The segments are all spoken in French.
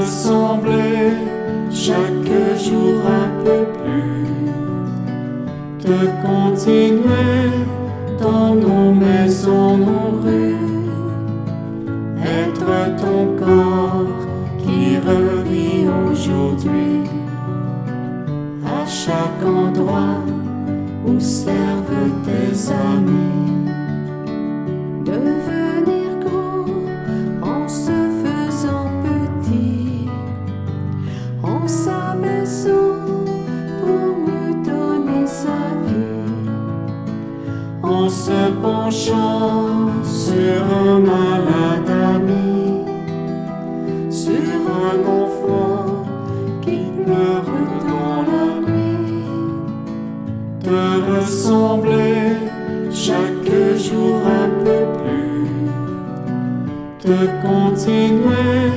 ressembler chaque jour un peu plus, de continuer dans nos maisons, nos rues, être ton corps qui revit aujourd'hui, à chaque endroit où servent tes amis. Devenir grand en se faisant petit, en s'abaissant pour me donner sa vie, en se penchant sur un malade ami, sur un enfant qui pleure dans la nuit, de ressembler chaque jour un peu plus, de continuer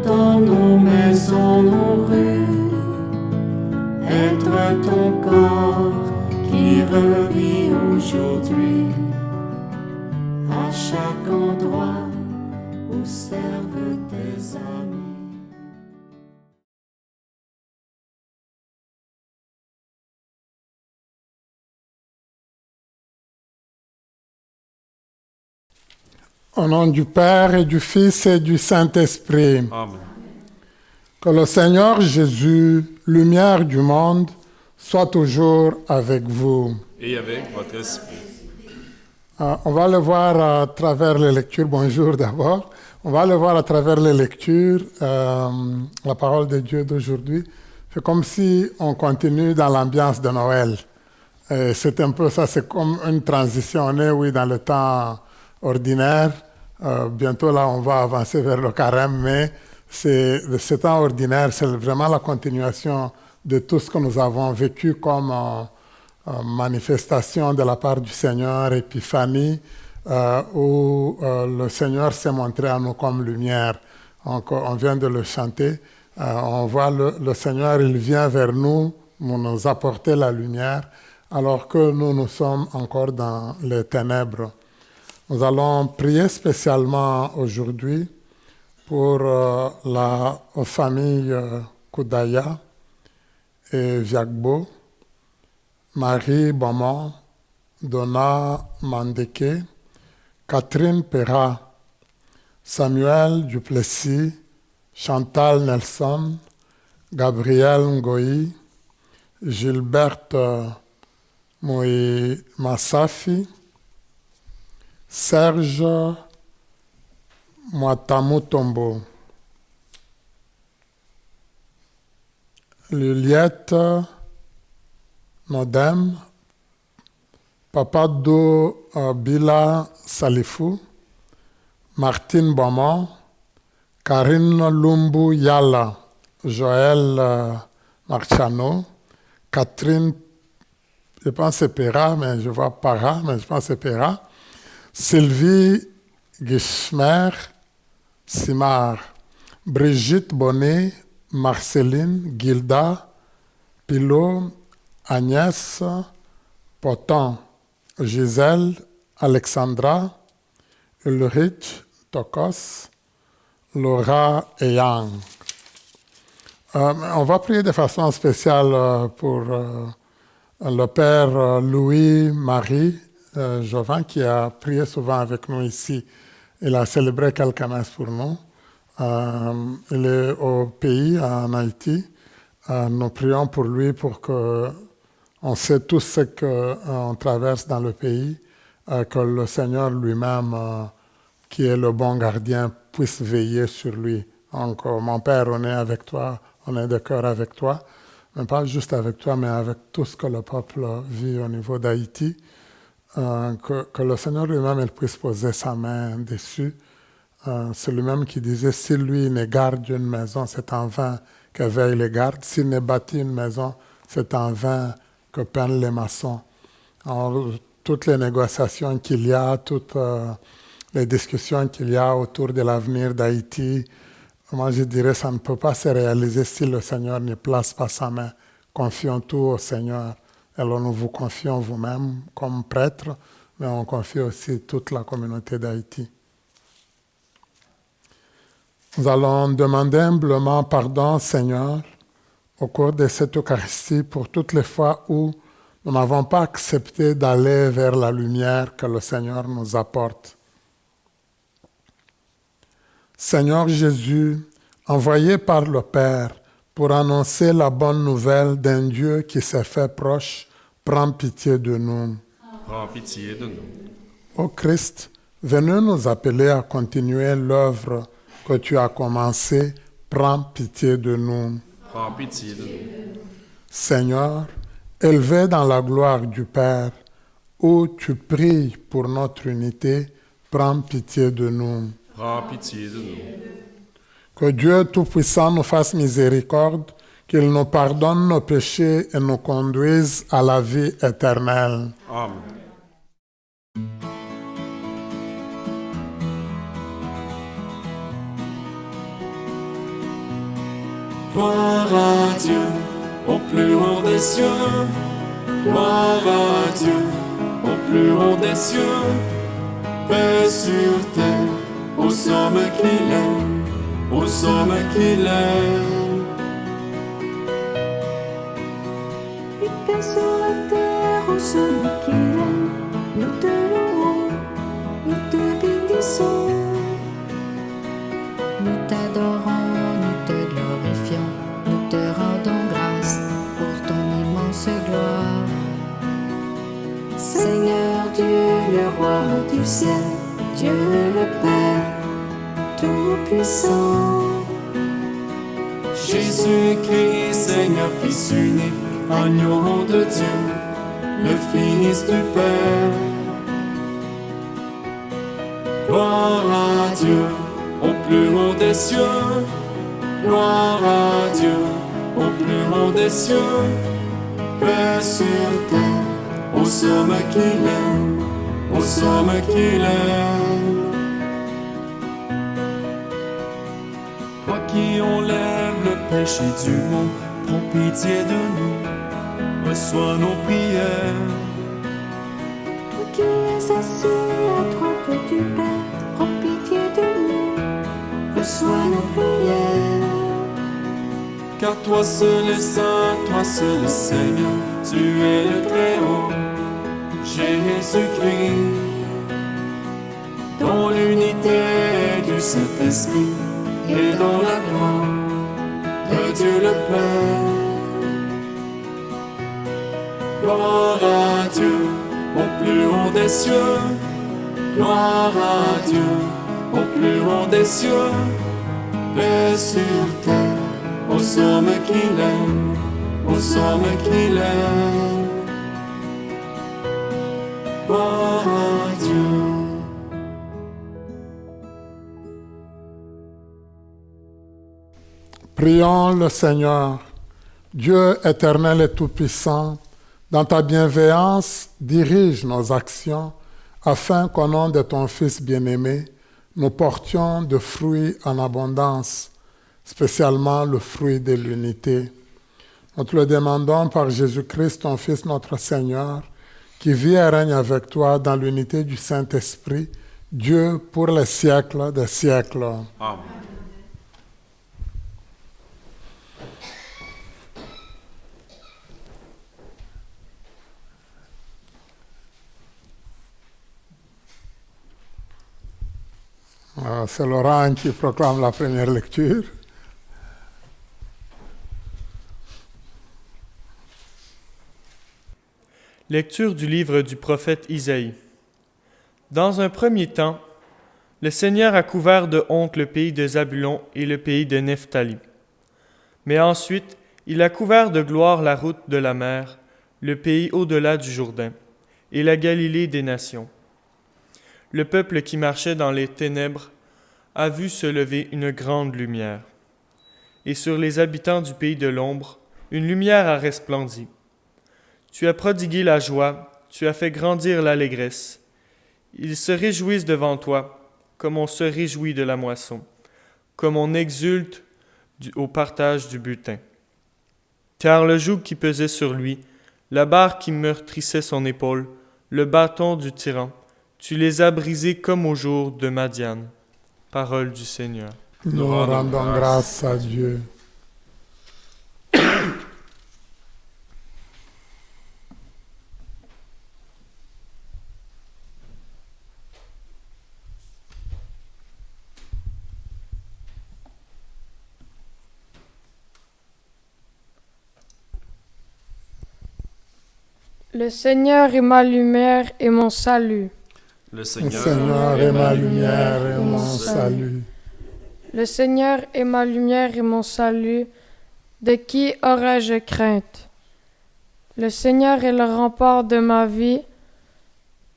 dans nos maisons, nos rues, être ton corps qui revit aujourd'hui, à chaque endroit où servent tes amis. Au nom du Père et du Fils et du Saint-Esprit. Amen. Que le Seigneur Jésus, lumière du monde, soit toujours avec vous. Et avec votre esprit. On va le voir à travers les lectures. Bonjour d'abord. On va le voir à travers les lectures, la parole de Dieu d'aujourd'hui. C'est comme si on continue dans l'ambiance de Noël. Et c'est un peu ça, c'est comme une transition. On est, oui, dans le temps ordinaire. Bientôt, là, on va avancer vers le carême, mais ce temps ordinaire, c'est vraiment la continuation de tout ce que nous avons vécu comme manifestation de la part du Seigneur, épiphanie, où le Seigneur s'est montré à nous comme lumière. On vient de le chanter. On voit le Seigneur, il vient vers nous, nous apporter la lumière, alors que nous sommes encore dans les ténèbres. Nous allons prier spécialement aujourd'hui pour la famille Koudaya et Viagbo, Marie Beaumont, Donna Mandeke, Catherine Perra, Samuel Duplessis, Chantal Nelson, Gabriel Ngoyi, Gilberte Moï Massafi, Serge Mwatamutombo, Liliette Nodem, Papado Bila Salifou, Martine Beaumont, Karine Lumbu Yala, Joël Marchano, Catherine, je pense c'est Pera, mais je vois Para, mais je pense c'est Pera, Sylvie Guichmer, Simard, Brigitte Bonnet, Marceline, Gilda, Pilot, Agnès, Poton, Gisèle, Alexandra, Ulrich, Tokos, Laura et Yang. On va prier de façon spéciale pour le Père Louis-Marie Jovan, qui a prié souvent avec nous ici. Il a célébré quelques messes pour nous. Il est au pays, en Haïti. Nous prions pour lui pour que on sait tout ce qu'on traverse dans le pays, que le Seigneur lui-même, qui est le bon gardien, puisse veiller sur lui. Donc, mon Père, on est avec toi, on est de cœur avec toi, mais pas juste avec toi, mais avec tout ce que le peuple vit au niveau d'Haïti. Que le Seigneur lui-même il puisse poser sa main dessus. C'est lui-même qui disait, si lui ne garde une maison, c'est en vain que veillent les gardes. S'il ne bâtit une maison, c'est en vain que peignent les maçons. Alors, toutes les négociations qu'il y a, toutes les discussions qu'il y a autour de l'avenir d'Haïti, moi je dirais ça ne peut pas se réaliser si le Seigneur ne place pas sa main. Confions tout au Seigneur. Alors nous vous confions vous-même comme prêtre, mais on confie aussi toute la communauté d'Haïti. Nous allons demander humblement pardon, Seigneur, au cours de cette Eucharistie pour toutes les fois où nous n'avons pas accepté d'aller vers la lumière que le Seigneur nous apporte. Seigneur Jésus, envoyé par le Père pour annoncer la bonne nouvelle d'un Dieu qui s'est fait proche, prends pitié de nous. Prends pitié de nous. Ô Christ, venez nous appeler à continuer l'œuvre que tu as commencée, prends pitié de nous. Prends pitié de nous. Seigneur, élevé dans la gloire du Père, où tu pries pour notre unité, prends pitié de nous. Prends pitié de nous. Que Dieu Tout-Puissant nous fasse miséricorde, qu'il nous pardonne nos péchés et nous conduise à la vie éternelle. Amen. Gloire à Dieu, au plus haut des cieux. Gloire à Dieu, au plus haut des cieux. Paix sur terre, aux hommes qu'il aime, aux hommes qu'il aime. Et paix sur la terre aux hommes qu'il aime. Nous te louons, nous te bénissons. Nous t'adorons, nous te glorifions, nous te rendons grâce pour ton immense gloire. Seigneur Dieu, le roi du ciel, Dieu le Père, Tout-Puissant. Jésus-Christ, Seigneur, Fils unique, agneau de Dieu, le Fils du Père. Gloire à Dieu, au plus haut des cieux. Gloire à Dieu, au plus haut des cieux. Paix sur terre, aux hommes qu'il aime, aux hommes qu'il aime. Toi qui enlèves le péché du monde, prends pitié de nous, reçois nos prières. Toi qui es assis à droite du Père, prends pitié de nous, reçois nos prières. Car toi seul est saint, toi seul est Seigneur, tu es le Très-Haut, Jésus-Christ. Dans l'unité du Saint-Esprit et dans la gloire de Dieu le Père. Gloire à Dieu, au plus haut des cieux. Gloire à Dieu, au plus haut des cieux. Paix sur terre, aux hommes qu'il aime, aux hommes qu'il aime. Gloire à Dieu. Prions le Seigneur. Dieu éternel et tout-puissant, dans ta bienveillance, dirige nos actions afin qu'au nom de ton Fils bien-aimé, nous portions de fruits en abondance, spécialement le fruit de l'unité. Nous te le demandons par Jésus-Christ, ton Fils notre Seigneur, qui vit et règne avec toi dans l'unité du Saint-Esprit, Dieu pour les siècles des siècles. Amen. C'est Laurent qui proclame la première lecture. Lecture du livre du prophète Isaïe. Dans un premier temps, le Seigneur a couvert de honte le pays de Zabulon et le pays de Nephtali. Mais ensuite, il a couvert de gloire la route de la mer, le pays au-delà du Jourdain, et la Galilée des nations. Le peuple qui marchait dans les ténèbres a vu se lever une grande lumière. Et sur les habitants du pays de l'ombre, une lumière a resplendi. Tu as prodigué la joie, tu as fait grandir l'allégresse. Ils se réjouissent devant toi, comme on se réjouit de la moisson, comme on exulte au partage du butin. Car le joug qui pesait sur lui, la barre qui meurtrissait son épaule, le bâton du tyran, tu les as brisés comme au jour de Madian. Parole du Seigneur. Nous rendons grâce à Dieu. Le Seigneur est ma lumière et mon salut. Le Le Seigneur Seigneur est ma lumière et mon salut. Le Seigneur est ma lumière et mon salut. De qui aurais-je crainte? Le Seigneur est le rempart de ma vie.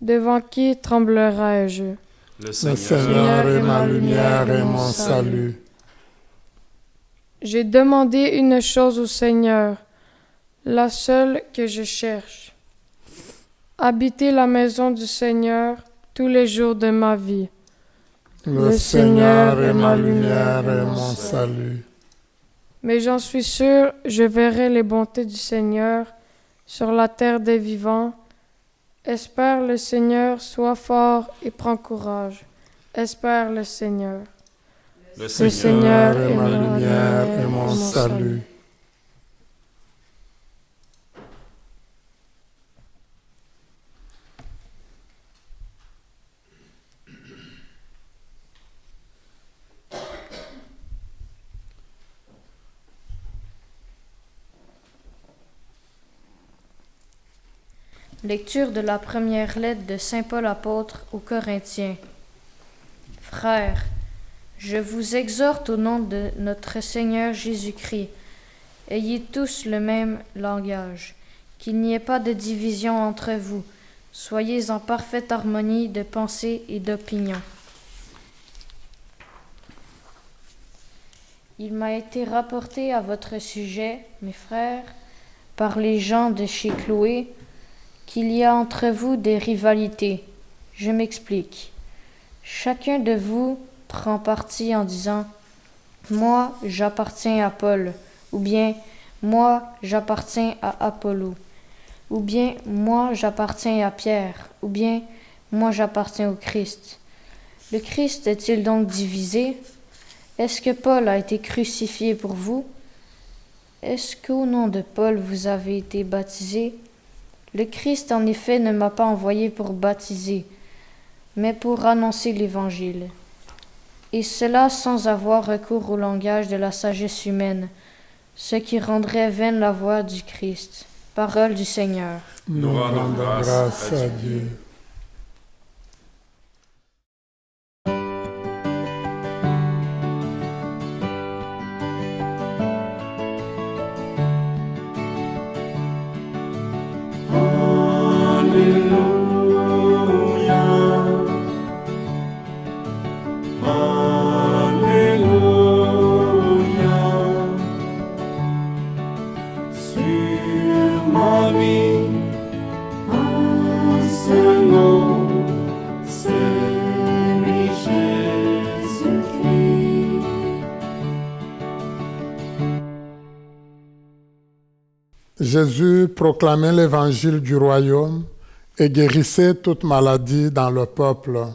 Devant qui tremblerais-je? Le Le Seigneur Seigneur est ma lumière et mon salut. J'ai demandé une chose au Seigneur, la seule que je cherche. Habiter la maison du Seigneur tous les jours de ma vie. Le Seigneur est ma lumière et mon salut. Mais j'en suis sûr, je verrai les bontés du Seigneur sur la terre des vivants. Espère le Seigneur, sois fort et prends courage. Espère le Seigneur. Le Le Le Seigneur Seigneur est ma lumière et mon salut. Lecture de la première lettre de Saint Paul apôtre aux Corinthiens. Frères, je vous exhorte au nom de notre Seigneur Jésus-Christ, ayez tous le même langage, qu'il n'y ait pas de division entre vous, soyez en parfaite harmonie de pensée et d'opinion. Il m'a été rapporté à votre sujet, mes frères, par les gens de chez Chloé, qu'il y a entre vous des rivalités. Je m'explique. Chacun de vous prend parti en disant « Moi, j'appartiens à Paul » ou bien « Moi, j'appartiens à Apollo » ou bien « Moi, j'appartiens à Pierre » ou bien « Moi, j'appartiens au Christ ». Le Christ est-il donc divisé? Est-ce que Paul a été crucifié pour vous? Est-ce qu'au nom de Paul vous avez été baptisés? Le Christ, en effet, ne m'a pas envoyé pour baptiser, mais pour annoncer l'Évangile. Et cela sans avoir recours au langage de la sagesse humaine, ce qui rendrait vaine la voix du Christ. Parole du Seigneur. Nous rendons grâce à Dieu. Jésus proclamait l'évangile du royaume et guérissait toute maladie dans le peuple.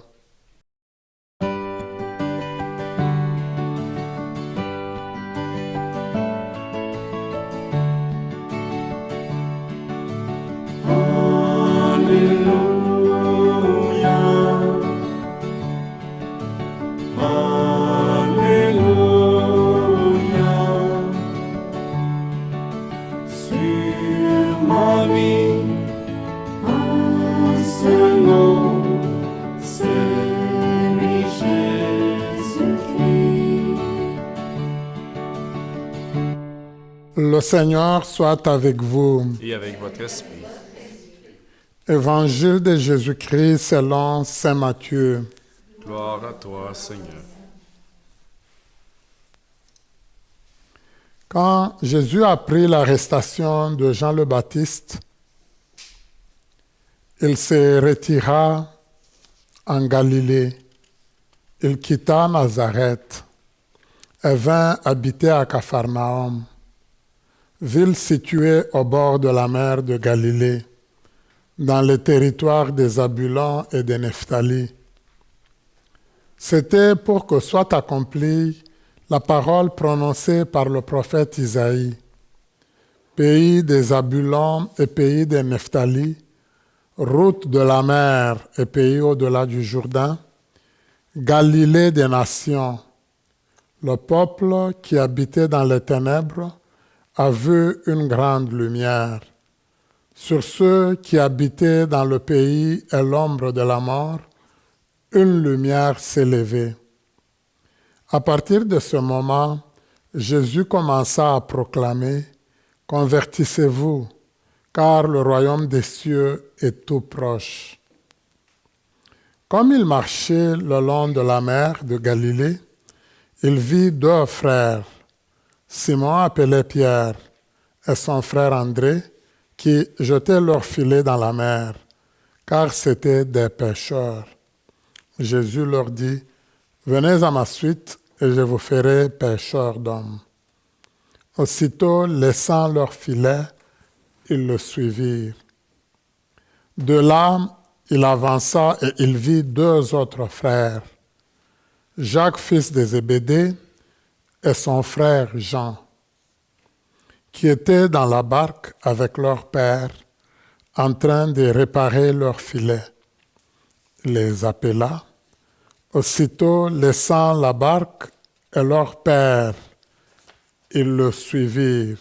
Le Seigneur soit avec vous. et avec votre esprit. Évangile de Jésus-Christ selon saint Matthieu. Gloire à toi, Seigneur. Quand Jésus apprit l'arrestation de Jean le Baptiste, il se retira en Galilée. Il quitta Nazareth et vint habiter à Capharnaüm, ville située au bord de la mer de Galilée, dans le territoire des Zabulons et des Nephtali. C'était pour que soit accompli la parole prononcée par le prophète Isaïe. Pays des Zabulon et pays des Nephtali, route de la mer et pays au-delà du Jourdain, Galilée des nations, le peuple qui habitait dans les ténèbres a vu une grande lumière. Sur ceux qui habitaient dans le pays et l'ombre de la mort, une lumière s'est levée. À partir de ce moment, Jésus commença à proclamer « Convertissez-vous, car le royaume des cieux est tout proche. » Comme il marchait le long de la mer de Galilée, il vit deux frères, Simon appelé Pierre et son frère André, qui jetaient leurs filets dans la mer, car c'étaient des pêcheurs. Jésus leur dit, « Venez à ma suite, et je vous ferai pêcheurs d'hommes. » Aussitôt, laissant leurs filets, ils le suivirent. De là, il avança et il vit deux autres frères, Jacques, fils de Zébédée, et son frère Jean, qui étaient dans la barque avec leur père, en train de réparer leurs filets. Il les appela. Aussitôt, laissant la barque et leur père, ils le suivirent.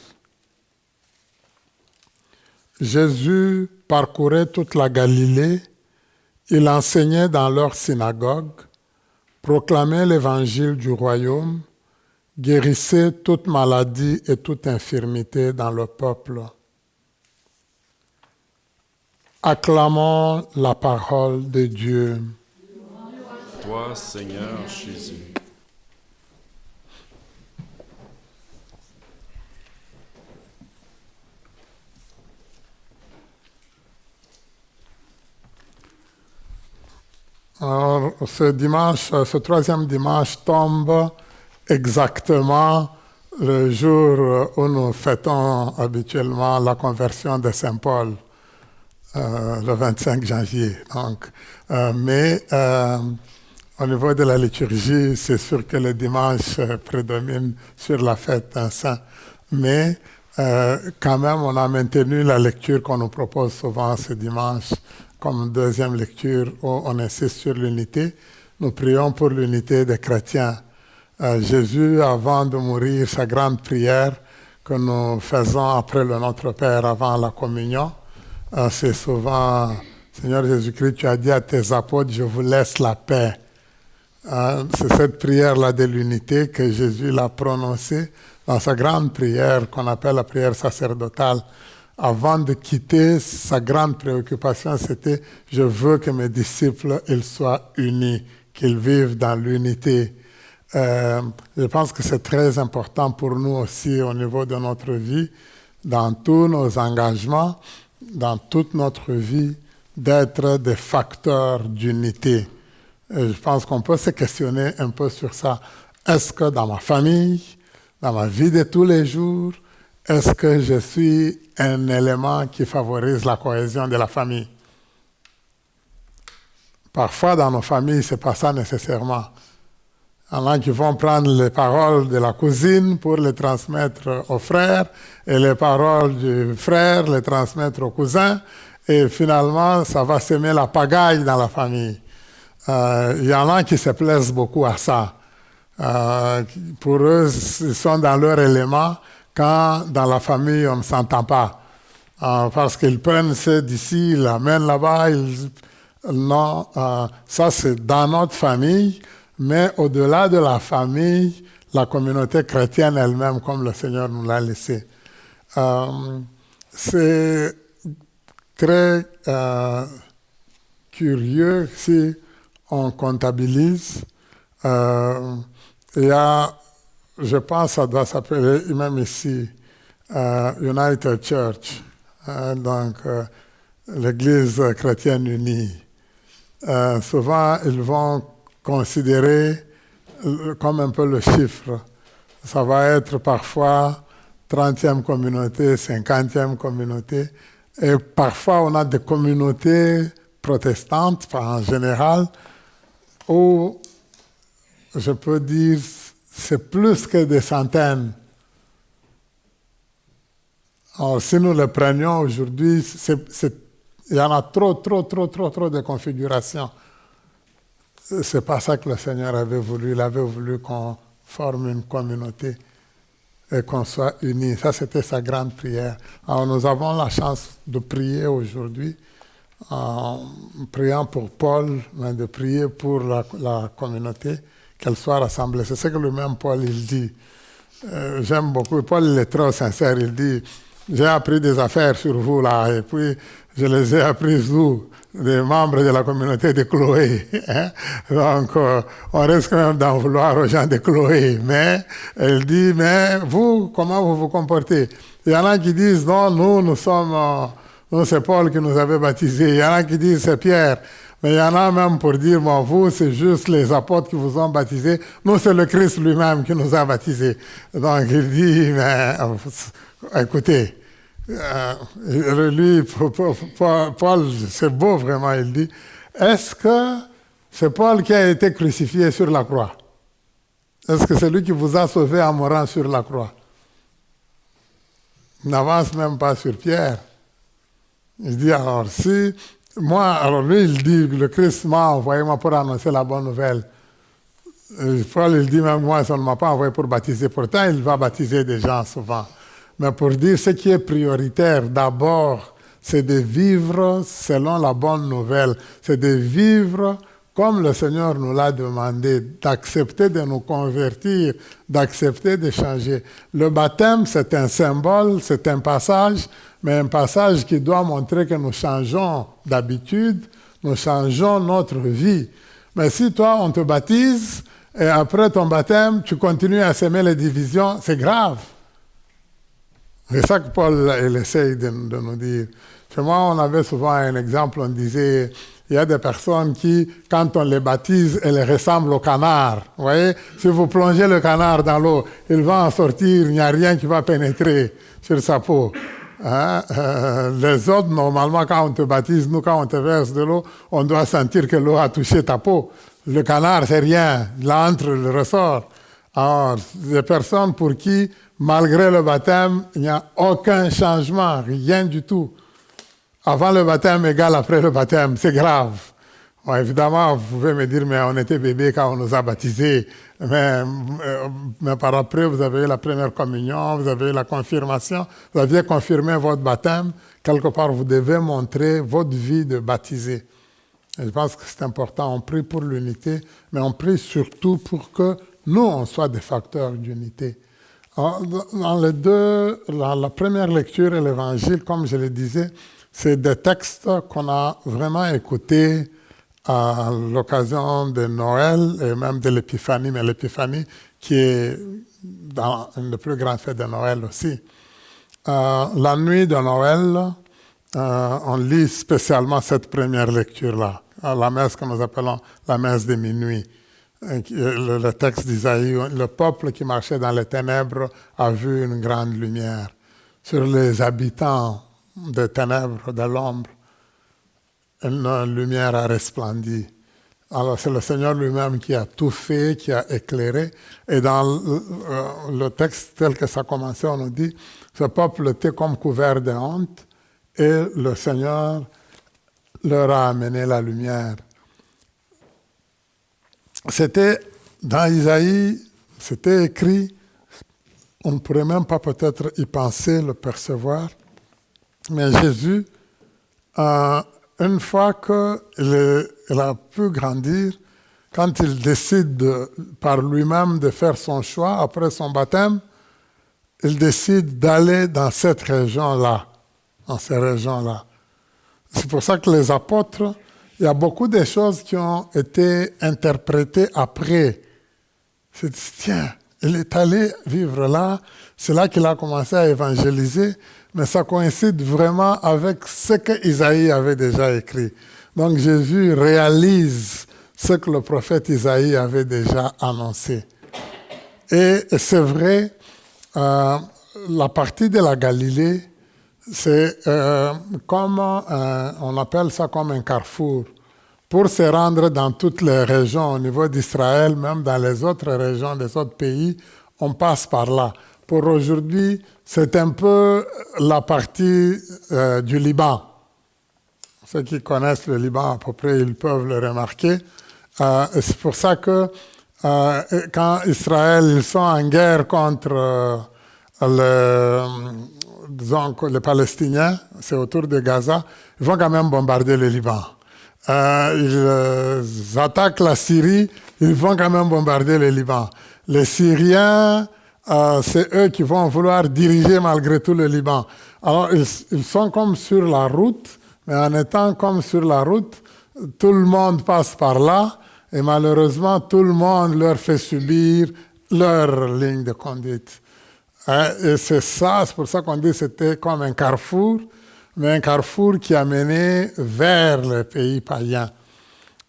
Jésus parcourait toute la Galilée, il enseignait dans leur synagogue, proclamait l'évangile du royaume, guérissait toute maladie et toute infirmité dans le peuple. Acclamons la parole de Dieu. Toi, Seigneur Jésus. Alors, ce troisième dimanche tombe exactement le jour où nous fêtons habituellement la conversion de Saint Paul, le 25 janvier. Donc, mais au niveau de la liturgie, c'est sûr que le dimanche prédomine sur la fête d'un saint. Mais quand même, on a maintenu la lecture qu'on nous propose souvent ce dimanche comme deuxième lecture où on insiste sur l'unité. Nous prions pour l'unité des chrétiens. Jésus, avant de mourir, sa grande prière que nous faisons après le Notre Père, avant la communion, c'est souvent, Seigneur Jésus-Christ, tu as dit à tes apôtres, je vous laisse la paix. C'est cette prière-là de l'unité que Jésus l'a prononcée dans sa grande prière qu'on appelle la prière sacerdotale. Avant de quitter, sa grande préoccupation, c'était « Je veux que mes disciples ils soient unis, qu'ils vivent dans l'unité. » Je pense que c'est très important pour nous aussi au niveau de notre vie, dans tous nos engagements, dans toute notre vie, d'être des facteurs d'unité. Et je pense qu'on peut se questionner un peu sur ça. Est-ce que dans ma famille, dans ma vie de tous les jours, est-ce que je suis un élément qui favorise la cohésion de la famille? Parfois, dans nos familles, ce n'est pas ça nécessairement. Il y en a qui vont prendre les paroles de la cousine pour les transmettre au frère, et les paroles du frère les transmettre au cousin, et finalement, ça va semer la pagaille dans la famille. Il y en a qui se plaisent beaucoup à ça. Pour eux, ils sont dans leur élément, quand dans la famille, on ne s'entend pas. Parce qu'ils prennent ceux d'ici, ils l'amènent là-bas. Non, ça c'est dans notre famille, mais au-delà de la famille, la communauté chrétienne elle-même, comme le Seigneur nous l'a laissé. C'est très curieux si on comptabilise. Il y a, je pense, ça doit s'appeler, même ici, United Church, donc l'Église chrétienne unie. Souvent, ils vont considérer comme un peu le chiffre. Ça va être parfois 30e communauté, 50e communauté. Et parfois, on a des communautés protestantes, en général, où je peux dire c'est plus que des centaines. Alors, si nous le prenions aujourd'hui, il y en a trop de configurations. C'est pas ça que le Seigneur avait voulu. Il avait voulu qu'on forme une communauté et qu'on soit unis. Ça, c'était sa grande prière. Alors, nous avons la chance de prier aujourd'hui, en priant pour Paul, mais de prier pour la communauté, qu'elle soit rassemblée. C'est ce que lui-même Paul, il dit. J'aime beaucoup. Paul, il est trop sincère. Il dit, j'ai appris des affaires sur vous là, et puis je les ai apprises d'où? Des membres de la communauté de Chloé. Hein? Donc, on risque même d'en vouloir aux gens de Chloé. Mais, elle dit, mais vous, comment vous vous comportez? Il y en a qui disent, non, nous c'est Paul qui nous avait baptisés. Il y en a qui disent, c'est Pierre. Mais il y en a même pour dire, bon, vous, c'est juste les apôtres qui vous ont baptisés. Nous, c'est le Christ lui-même qui nous a baptisés. Donc, il dit, mais, écoutez, lui, Paul, c'est beau vraiment, il dit, est-ce que c'est Paul qui a été crucifié sur la croix? Est-ce que c'est lui qui vous a sauvé en mourant sur la croix? Il n'avance même pas sur Pierre. Il dit, alors si, alors lui, il dit, le Christ m'a envoyé moi pour annoncer la bonne nouvelle. Paul, il dit, même moi, ça ne m'a pas envoyé pour baptiser. Pourtant, il va baptiser des gens souvent. Mais pour dire ce qui est prioritaire, d'abord, c'est de vivre selon la bonne nouvelle. C'est de vivre comme le Seigneur nous l'a demandé, d'accepter de nous convertir, d'accepter de changer. Le baptême, c'est un symbole, c'est un passage, mais un passage qui doit montrer que nous changeons d'habitude, nous changeons notre vie. Mais si toi, on te baptise, et après ton baptême, tu continues à s'aimer les divisions, c'est grave. C'est ça que Paul il essaye de nous dire. Chez moi, on avait souvent un exemple, on disait, il y a des personnes qui, quand on les baptise, elles ressemblent au canard. Vous voyez, si vous plongez le canard dans l'eau, il va en sortir, il n'y a rien qui va pénétrer sur sa peau. Hein? Les autres, normalement, quand on te baptise, nous, quand on te verse de l'eau, on doit sentir que l'eau a touché ta peau. Le canard, c'est rien. Il entre, il ressort. Alors, des personnes pour qui, malgré le baptême, il n'y a aucun changement, rien du tout. Avant le baptême égale après le baptême, c'est grave. Bon, évidemment, vous pouvez me dire, mais on était bébé quand on nous a baptisés. Mais par après, vous avez eu la première communion, vous avez eu la confirmation, vous aviez confirmé votre baptême. Quelque part, vous devez montrer votre vie de baptisé. Et je pense que c'est important. On prie pour l'unité, mais on prie surtout pour que nous, on soit des facteurs d'unité. Dans la première lecture et l'évangile, comme je le disais, c'est des textes qu'on a vraiment écoutés à l'occasion de Noël et même de l'Épiphanie, mais l'Épiphanie qui est dans une des plus grandes fêtes de Noël aussi. La nuit de Noël, on lit spécialement cette première lecture-là, la messe que nous appelons la messe de minuit. Le texte d'Isaïe, le peuple qui marchait dans les ténèbres a vu une grande lumière. Sur les habitants des ténèbres, de l'ombre, une lumière a resplendi. Alors c'est le Seigneur lui-même qui a tout fait, qui a éclairé. Et dans le texte tel que ça commençait, on nous dit, ce peuple était comme couvert de honte et le Seigneur leur a amené la lumière. C'était dans Isaïe, c'était écrit, on ne pourrait même pas peut-être y penser, le percevoir, mais Jésus, une fois qu'il a pu grandir, quand il décide par lui-même de faire son choix après son baptême, il décide d'aller dans cette région-là, dans ces régions-là. C'est pour ça que les apôtres, il y a beaucoup de choses qui ont été interprétées après. C'est dit, tiens, il est allé vivre là, c'est là qu'il a commencé à évangéliser, mais ça coïncide vraiment avec ce que Isaïe avait déjà écrit. Donc Jésus réalise ce que le prophète Isaïe avait déjà annoncé. Et c'est vrai, la partie de la Galilée, c'est comme, on appelle ça comme un carrefour. pour se rendre dans toutes les régions au niveau d'Israël, même dans les autres régions des autres pays, on passe par là. Pour aujourd'hui, c'est un peu la partie du Liban. Ceux qui connaissent le Liban à peu près, ils peuvent le remarquer. C'est pour ça que quand Israël, ils sont en guerre contre les Palestiniens, c'est autour de Gaza, ils vont quand même bombarder le Liban. Ils attaquent la Syrie, ils vont quand même bombarder le Liban. Les Syriens, c'est eux qui vont vouloir diriger malgré tout le Liban. Alors, ils sont comme sur la route, mais en étant comme sur la route, tout le monde passe par là, et malheureusement, tout le monde leur fait subir leur ligne de conduite. Et c'est pour ça qu'on dit que c'était comme un carrefour, mais un carrefour qui a mené vers les pays païens.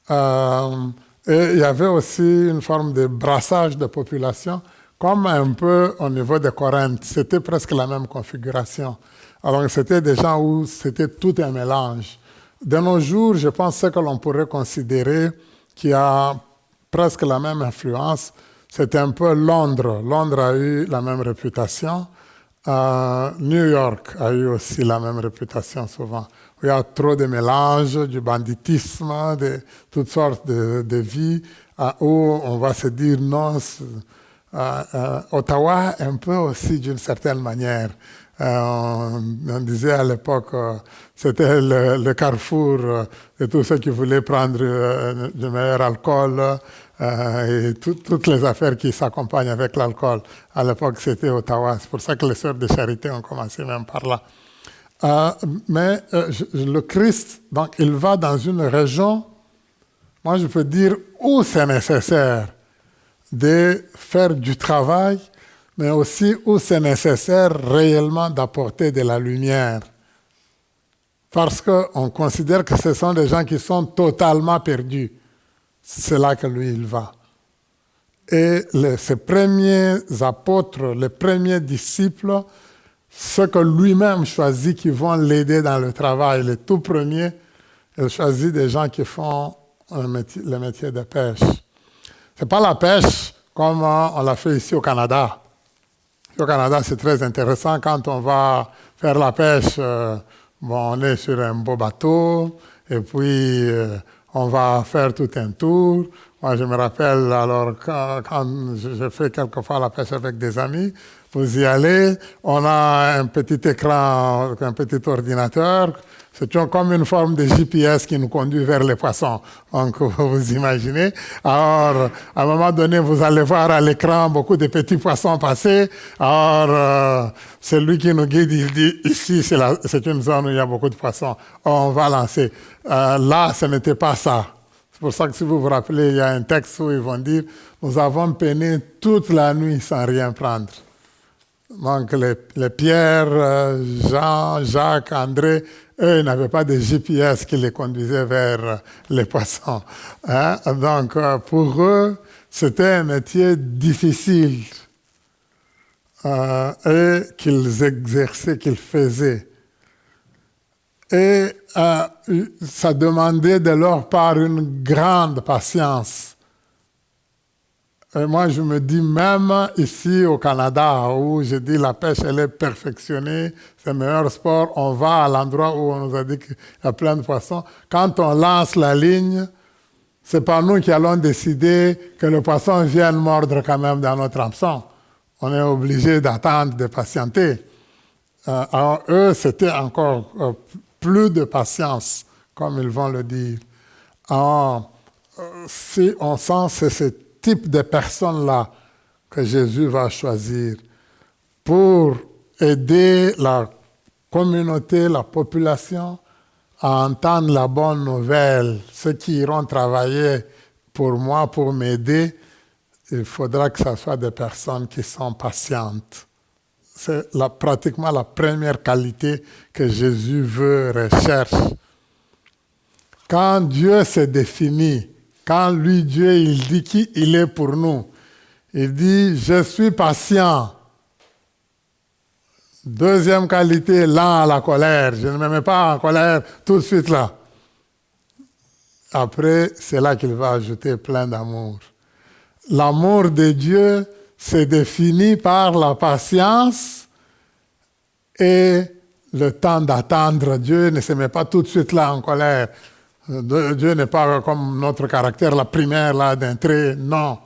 Et il y avait aussi une forme de brassage de population, comme un peu au niveau de Corinthe. C'était presque la même configuration. Alors c'était des gens où c'était tout un mélange. De nos jours, je pense que l'on pourrait considérer qui a presque la même influence, c'est un peu Londres. Londres a eu la même réputation. New York a eu aussi la même réputation souvent. Il y a trop de mélange, du banditisme, de toutes sortes de vies, où on va se dire non. Ottawa, un peu aussi d'une certaine manière. On disait à l'époque, c'était le carrefour de tous ceux qui voulaient prendre du meilleur alcool et toutes les affaires qui s'accompagnent avec l'alcool. À l'époque, c'était Ottawa. C'est pour ça que les sœurs de charité ont commencé même par là. Mais le Christ, donc, il va dans une région, moi je peux dire, où c'est nécessaire de faire du travail, mais aussi où c'est nécessaire réellement d'apporter de la lumière. Parce qu'on considère que ce sont des gens qui sont totalement perdus. C'est là que lui, il va. Et ses premiers apôtres, les premiers disciples, ceux que lui-même choisit qui vont l'aider dans le travail, les tout premiers, il choisit des gens qui font le métier de pêche. Ce n'est pas la pêche comme on l'a fait ici au Canada. Au Canada, c'est très intéressant. Quand on va faire la pêche, on est sur un beau bateau et puis on va faire tout un tour. Moi, je me rappelle, alors, quand je fais quelquefois la pêche avec des amis, vous y allez, on a un petit écran, un petit ordinateur. C'est comme une forme de GPS qui nous conduit vers les poissons. Donc, vous imaginez. Alors, à un moment donné, vous allez voir à l'écran beaucoup de petits poissons passer. Alors, celui qui nous guide, il dit, ici, c'est une zone où il y a beaucoup de poissons. On va lancer. Là, ce n'était pas ça. C'est pour ça que si vous vous rappelez, il y a un texte où ils vont dire, nous avons peiné toute la nuit sans rien prendre. Donc, les Pierre, Jean, Jacques, André, eux, ils n'avaient pas de GPS qui les conduisait vers les poissons. Hein? Donc, pour eux, c'était un métier difficile et qu'ils exerçaient, qu'ils faisaient. Et ça demandait de leur part une grande patience. Et moi, je me dis, même ici au Canada, où je dis la pêche, elle est perfectionnée, c'est le meilleur sport, on va à l'endroit où on nous a dit qu'il y a plein de poissons. Quand on lance la ligne, c'est pas nous qui allons décider que le poisson vienne mordre quand même dans notre hameçon. On est obligé d'attendre, de patienter. Alors eux, c'était encore plus de patience, comme ils vont le dire. Alors, si on sent, c'est ce type de personnes-là que Jésus va choisir pour aider la communauté, la population à entendre la bonne nouvelle. Ceux qui iront travailler pour moi, pour m'aider, il faudra que ce soit des personnes qui sont patientes. C'est pratiquement la première qualité que Jésus recherche. Quand Dieu se définit, quand lui, Dieu, il dit qui il est pour nous, il dit, je suis patient. Deuxième qualité, lent à la colère. Je ne me mets pas en colère tout de suite là. Après, c'est là qu'il va ajouter plein d'amour. L'amour de Dieu se définit par la patience et le temps d'attendre. Dieu ne se met pas tout de suite là en colère. Dieu n'est pas comme notre caractère, la primaire là d'entrée, non.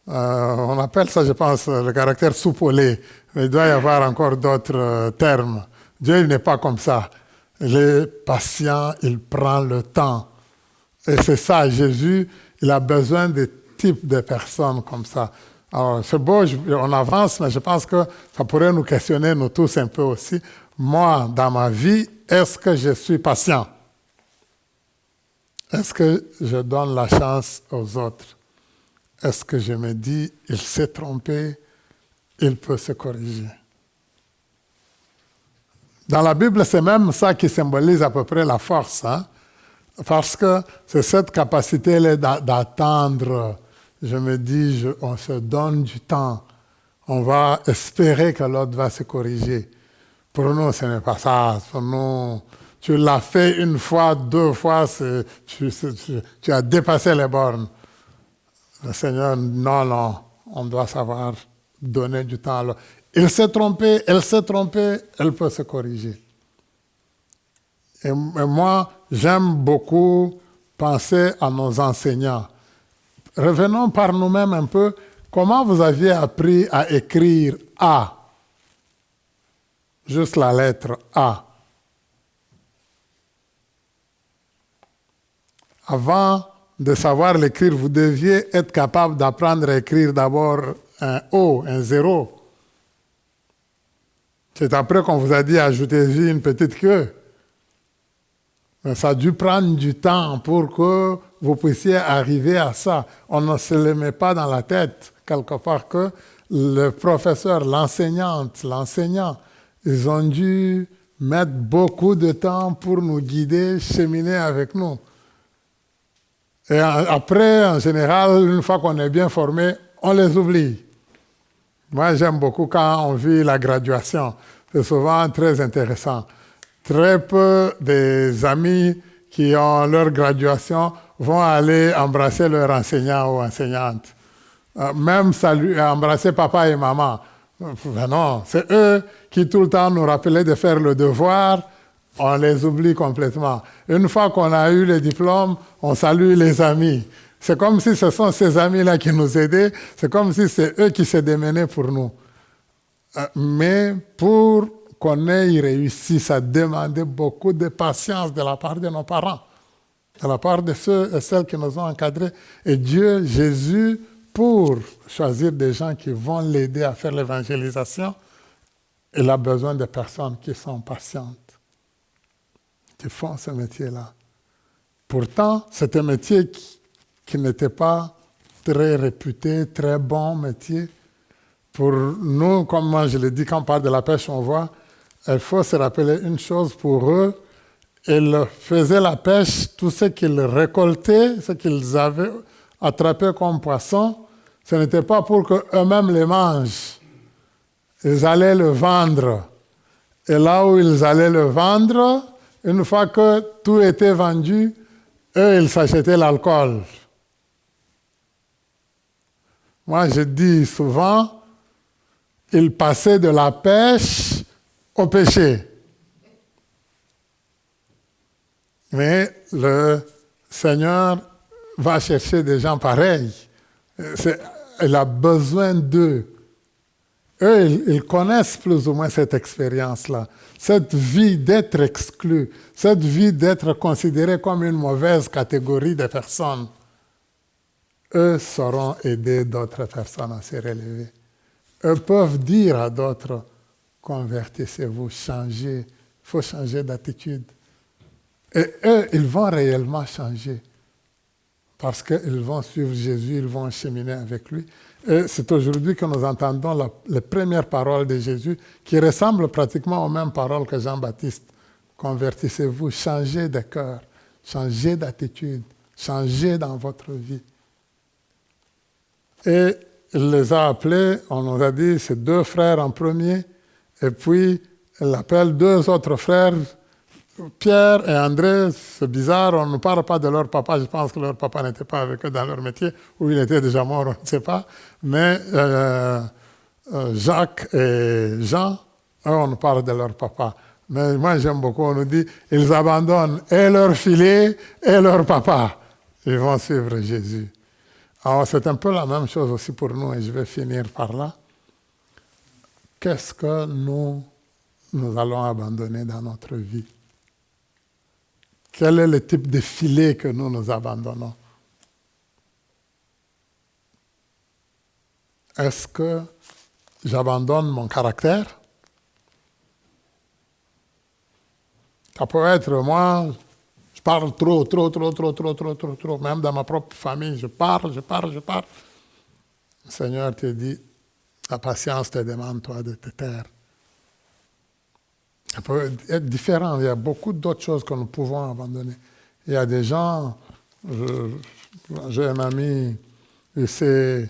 On appelle ça, je pense, le caractère soupolé. Il doit y avoir encore d'autres termes. Dieu n'est pas comme ça. Il est patient, il prend le temps. Et c'est ça, Jésus, il a besoin de types de personnes comme ça. Alors, c'est beau, on avance, mais je pense que ça pourrait nous questionner, nous tous, un peu aussi. Moi, dans ma vie, est-ce que je suis patient? Est-ce que je donne la chance aux autres? Est-ce que je me dis, il s'est trompé, il peut se corriger? Dans la Bible, c'est même ça qui symbolise à peu près la force, hein? Parce que c'est cette capacité d'attendre. Je me dis, on se donne du temps. On va espérer que l'autre va se corriger. Pour nous, ce n'est pas ça. Pour nous, tu l'as fait une fois, deux fois, tu as dépassé les bornes. Le Seigneur, non, on doit savoir donner du temps à l'autre. Il s'est trompé, elle s'est trompée, elle peut se corriger. Et moi, j'aime beaucoup penser à nos enseignants. Revenons par nous-mêmes un peu. Comment vous aviez appris à écrire A? Juste la lettre A. Avant de savoir l'écrire, vous deviez être capable d'apprendre à écrire d'abord un O, un 0. C'est après qu'on vous a dit ajoutez-y une petite queue. Mais ça a dû prendre du temps pour que vous puissiez arriver à ça. On ne se le met pas dans la tête, quelque part, que le professeur, l'enseignante, l'enseignant, ils ont dû mettre beaucoup de temps pour nous guider, cheminer avec nous. Et après, en général, une fois qu'on est bien formé, on les oublie. Moi, j'aime beaucoup quand on vit la graduation. C'est souvent très intéressant. Très peu des amis qui ont leur graduation vont aller embrasser leur enseignant ou enseignante. Même embrasser papa et maman. Non, c'est eux qui tout le temps nous rappelaient de faire le devoir. On les oublie complètement. Une fois qu'on a eu le diplôme, on salue les amis. C'est comme si ce sont ces amis-là qui nous aidaient. C'est comme si c'est eux qui se démenaient pour nous. Mais pour qu'on ait réussi, ça demandait beaucoup de patience de la part de nos parents, de la part de ceux et celles qui nous ont encadrés. Et Dieu, Jésus, pour choisir des gens qui vont l'aider à faire l'évangélisation, il a besoin de personnes qui sont patientes, qui font ce métier-là. Pourtant, c'est un métier qui n'était pas très réputé, très bon métier. Pour nous, comme moi je l'ai dit, quand on parle de la pêche, on voit, il faut se rappeler une chose pour eux. Ils faisaient la pêche, tout ce qu'ils récoltaient, ce qu'ils avaient attrapé comme poisson, ce n'était pas pour qu'eux-mêmes les mangent. Ils allaient le vendre. Et là où ils allaient le vendre, une fois que tout était vendu, eux, ils s'achetaient l'alcool. Moi, je dis souvent, ils passaient de la pêche au péché. Mais le Seigneur va chercher des gens pareils. Il a besoin d'eux. Eux, ils connaissent plus ou moins cette expérience-là. Cette vie d'être exclu, cette vie d'être considéré comme une mauvaise catégorie de personnes. Eux sauront aider d'autres personnes à se relever. Eux peuvent dire à d'autres, convertissez-vous, changez, il faut changer d'attitude. Et eux, ils vont réellement changer. Parce qu'ils vont suivre Jésus, ils vont cheminer avec lui. Et c'est aujourd'hui que nous entendons les premières paroles de Jésus qui ressemblent pratiquement aux mêmes paroles que Jean-Baptiste. Convertissez-vous, changez de cœur, changez d'attitude, changez dans votre vie. Et il les a appelés, on nous a dit, c'est 2 frères en premier, et puis il appelle 2 autres frères, Pierre et André, c'est bizarre, on ne parle pas de leur papa. Je pense que leur papa n'était pas avec eux dans leur métier, ou il était déjà mort, on ne sait pas. Mais Jacques et Jean, eux, on nous parle de leur papa. Mais moi, j'aime beaucoup, on nous dit, ils abandonnent et leur filet et leur papa. Ils vont suivre Jésus. Alors, c'est un peu la même chose aussi pour nous, et je vais finir par là. Qu'est-ce que nous allons abandonner dans notre vie? Quel est le type de filet que nous abandonnons? Est-ce que j'abandonne mon caractère? Ça peut être moi, je parle trop. Même dans ma propre famille, je parle. Le Seigneur te dit, la patience te demande, toi, de te taire. Ça peut être différent. Il y a beaucoup d'autres choses que nous pouvons abandonner. Il y a des gens, j'ai un ami, et c'est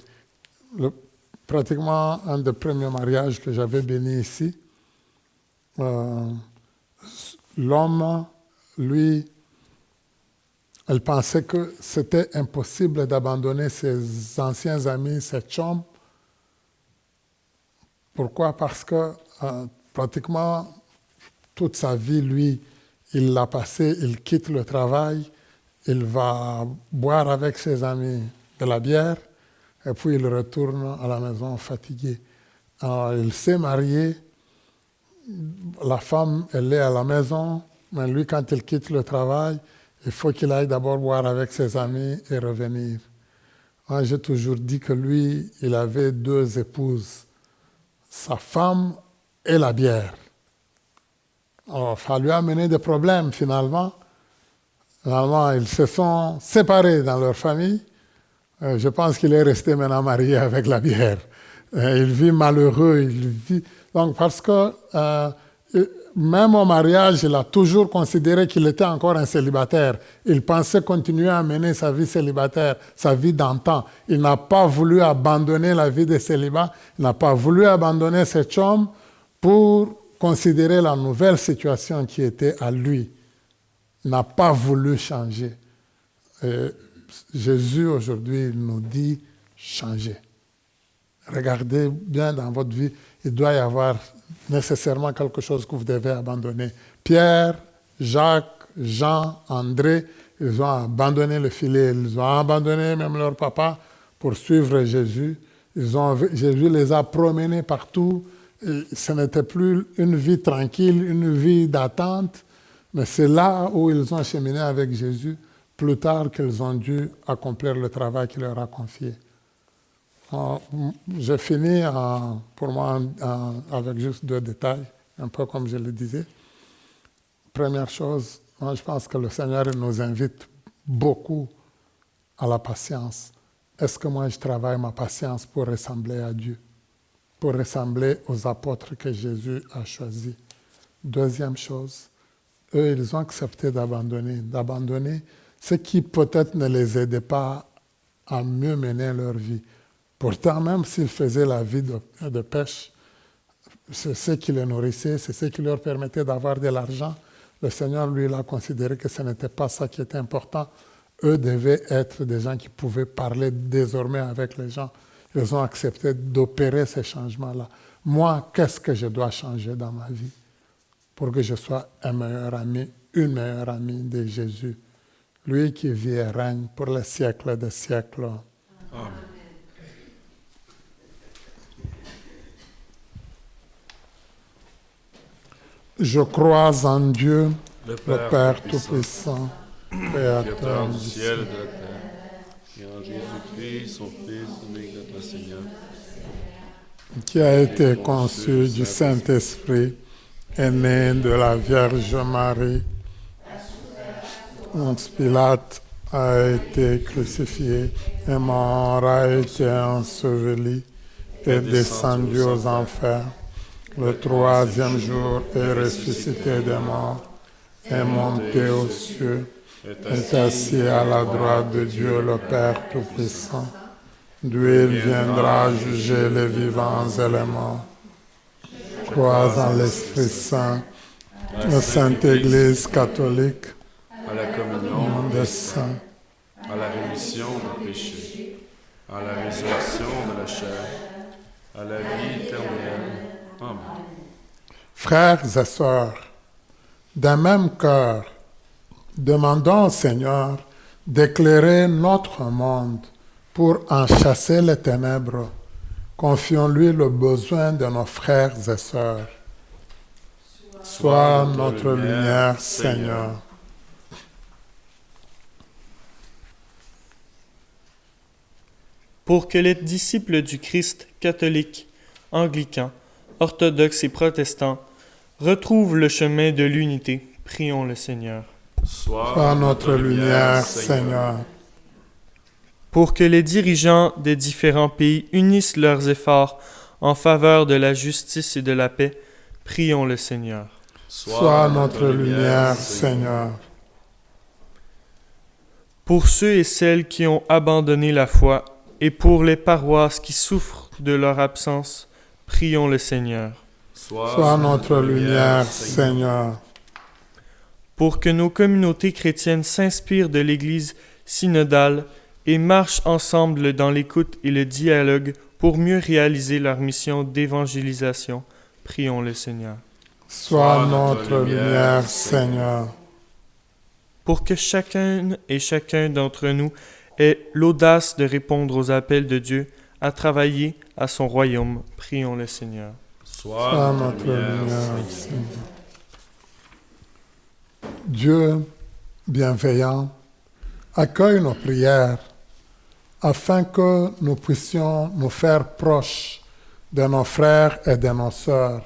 pratiquement un des premiers mariages que j'avais béni ici. L'homme, lui, elle pensait que c'était impossible d'abandonner ses anciens amis, ses chums. Pourquoi? Parce que pratiquement toute sa vie, lui, il l'a passé, il quitte le travail, il va boire avec ses amis de la bière, et puis il retourne à la maison fatigué. Alors, il s'est marié, la femme, elle est à la maison, mais lui, quand il quitte le travail, il faut qu'il aille d'abord boire avec ses amis et revenir. Moi, j'ai toujours dit que lui, il avait 2 épouses, sa femme et la bière. Alors, ça lui a amené des problèmes finalement. Finalement, ils se sont séparés dans leur famille. Je pense qu'il est resté maintenant marié avec la bière. Il vit malheureux. Donc, parce que même au mariage, il a toujours considéré qu'il était encore un célibataire. Il pensait continuer à mener sa vie célibataire, sa vie d'antan. Il n'a pas voulu abandonner la vie de célibat. Il n'a pas voulu abandonner cet homme pour considérer la nouvelle situation qui était à lui. Il n'a pas voulu changer. Et Jésus, aujourd'hui, nous dit changez. Regardez bien dans votre vie, il doit y avoir nécessairement quelque chose que vous devez abandonner. Pierre, Jacques, Jean, André, ils ont abandonné le filet, ils ont abandonné même leur papa pour suivre Jésus. Jésus les a promenés partout. Et ce n'était plus une vie tranquille, une vie d'attente, mais c'est là où ils ont cheminé avec Jésus, plus tard qu'ils ont dû accomplir le travail qu'il leur a confié. J'ai fini pour moi avec juste 2 détails, un peu comme je le disais. Première chose, moi je pense que le Seigneur nous invite beaucoup à la patience. Est-ce que moi je travaille ma patience pour ressembler à Dieu, pour ressembler aux apôtres que Jésus a choisis? Deuxième chose, eux, ils ont accepté d'abandonner ce qui peut-être ne les aidait pas à mieux mener leur vie. Pourtant, même s'ils faisaient la vie de pêche, c'est ce qui les nourrissait, c'est ce qui leur permettait d'avoir de l'argent. Le Seigneur, lui, il a considéré que ce n'était pas ça qui était important. Eux devaient être des gens qui pouvaient parler désormais avec les gens. Ils ont accepté d'opérer ces changements-là. Moi, qu'est-ce que je dois changer dans ma vie pour que je sois un meilleur ami, une meilleure amie de Jésus, lui qui vit et règne pour les siècles des siècles. Amen. Je crois en Dieu, Le le Père Tout-Puissant, Créateur du ciel et de la terre, et en Jésus-Christ, son Fils, unique notre Seigneur, qui a été conçu du Saint-Esprit, est né de la Vierge Marie. Ponce Pilate a été crucifié, est mort, a été enseveli, est descendu aux enfers. Le 3e jour est ressuscité des morts, est monté aux cieux, est assis à la droite de Dieu le Père Tout-Puissant, d'où il viendra juger les vivants et les morts. Je crois en l'Esprit Saint, la Sainte Église catholique, à la communion des saints, à la rémission des péchés, à la résurrection de la chair, à la vie éternelle. Amen. frères et sœurs, d'un même cœur, demandons au Seigneur d'éclairer notre monde pour en chasser les ténèbres. Confions-lui le besoin de nos frères et sœurs. Sois notre lumière, Seigneur. Pour que les disciples du Christ catholiques, anglicans, orthodoxes et protestants retrouvent le chemin de l'unité, prions le Seigneur. Sois notre lumière, Seigneur. Pour que les dirigeants des différents pays unissent leurs efforts en faveur de la justice et de la paix, prions le Seigneur. Sois notre lumière, Seigneur. Pour ceux et celles qui ont abandonné la foi et pour les paroisses qui souffrent de leur absence, prions le Seigneur. Sois notre lumière, Seigneur. Pour que nos communautés chrétiennes s'inspirent de l'Église synodale et marchent ensemble dans l'écoute et le dialogue pour mieux réaliser leur mission d'évangélisation, prions le Seigneur. Sois notre lumière, Seigneur. Pour que chacune et chacun d'entre nous ait l'audace de répondre aux appels de Dieu à travailler à son royaume, prions le Seigneur. Sois notre lumière, Seigneur. Dieu bienveillant, accueille nos prières afin que nous puissions nous faire proches de nos frères et de nos sœurs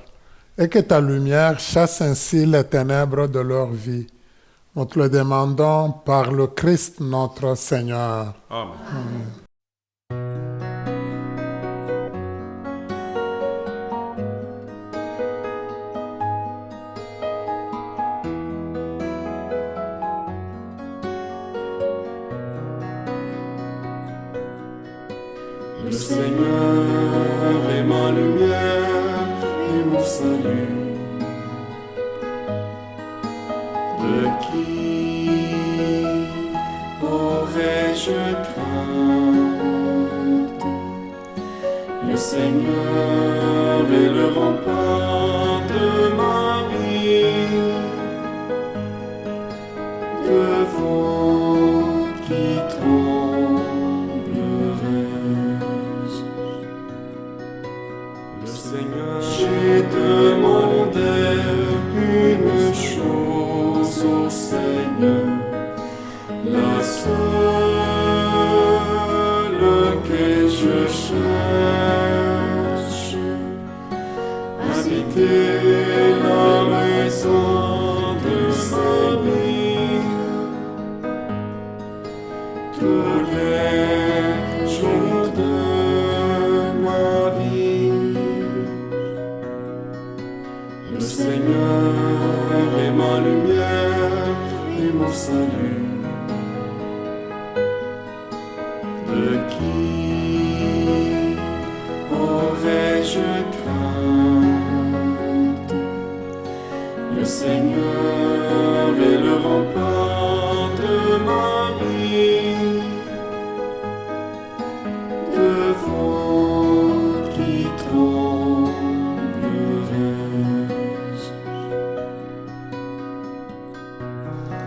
et que ta lumière chasse ainsi les ténèbres de leur vie. Nous te le demandons par le Christ notre Seigneur. Amen. Amen. Le Seigneur est ma lumière et mon salut. De qui aurais-je crainte? Le Seigneur est le rempart de ma vie. Devant qui tremblerais-je? Le Seigneur, j'ai demandé une chose au Seigneur, la seule que je cherche, habiter la maison de sa vie tous les jours de ma vie. Le Seigneur est ma lumière et mon salut. De qui aurais-je crainte? Le Seigneur est le rempart de ma vie. Devant qui tremblerais-je?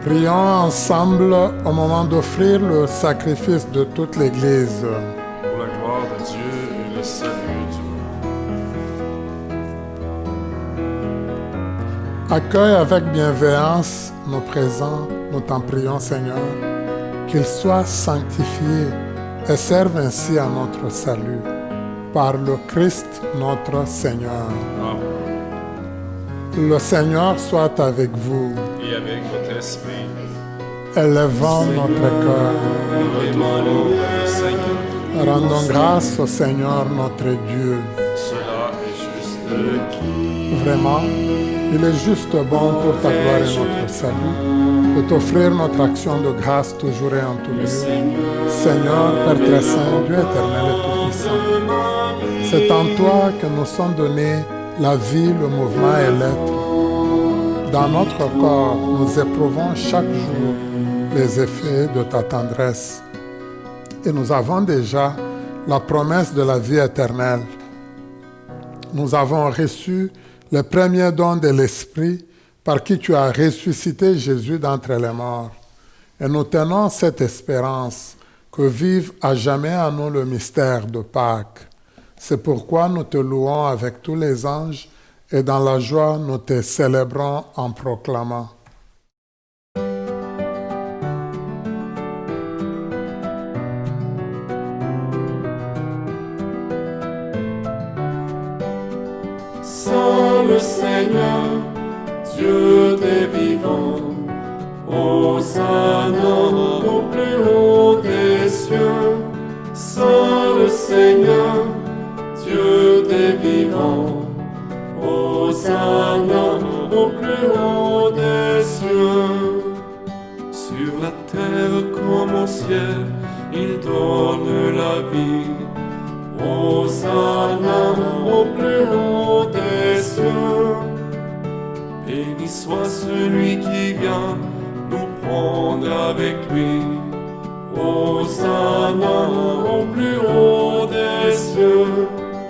Prions ensemble au moment d'offrir le sacrifice de toute l'Église. Pour la gloire de Dieu et le salut du monde. Accueille avec bienveillance nos présents, nous t'en prions Seigneur, qu'ils soient sanctifiés et servent ainsi à notre salut. Par le Christ notre Seigneur. Amen. Le Seigneur soit avec vous. Et avec votre esprit, Élevons notre cœur. nous retournons vers le Seigneur. Rendons grâce au Seigneur notre Dieu. Cela est juste. Vraiment, il est juste bon pour ta gloire et notre salut de t'offrir notre action de grâce toujours et en tout lieu. Seigneur, Père très saint, Dieu éternel et tout-puissant, c'est en toi que nous sont donnés la vie, le mouvement et l'être. Dans notre corps, nous éprouvons chaque jour les effets de ta tendresse. Et nous avons déjà la promesse de la vie éternelle. Nous avons reçu le premier don de l'Esprit par qui tu as ressuscité Jésus d'entre les morts. Et nous tenons cette espérance que vive à jamais en nous le mystère de Pâques. C'est pourquoi nous te louons avec tous les anges et dans la joie nous te célébrons en proclamant. Saint le Seigneur, Dieu des vivants, Hosanna au plus haut des cieux. Saint le Seigneur, Dieu des vivants, Hosanna au plus haut des cieux. Sur la terre comme au ciel, il donne la vie. Hosanna au plus haut des cieux. Béni soit celui qui vient nous prendre avec lui. Hosanna au plus haut des cieux.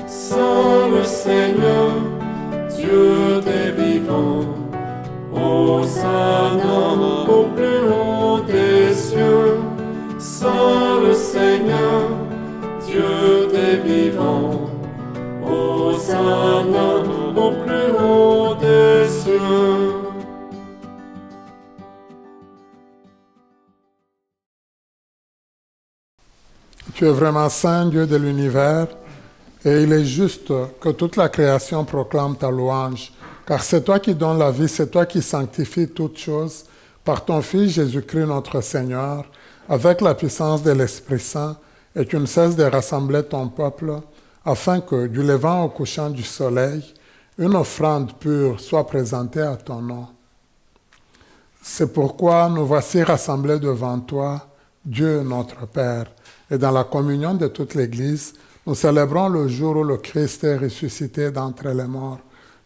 Saint le Seigneur, Dieu des vivants. Hosanna au plus haut des cieux. Saint le Seigneur, Dieu des vivants, Hosanna au plus haut des cieux. Tu es vraiment saint, Dieu de l'univers, et il est juste que toute la création proclame ta louange, car c'est toi qui donnes la vie, c'est toi qui sanctifies toutes choses par ton Fils Jésus-Christ notre Seigneur, avec la puissance de l'Esprit Saint, et tu ne cesses de rassembler ton peuple, afin que, du levant au couchant du soleil, une offrande pure soit présentée à ton nom. C'est pourquoi nous voici rassemblés devant toi, Dieu notre Père, et dans la communion de toute l'Église, nous célébrons le jour où le Christ est ressuscité d'entre les morts.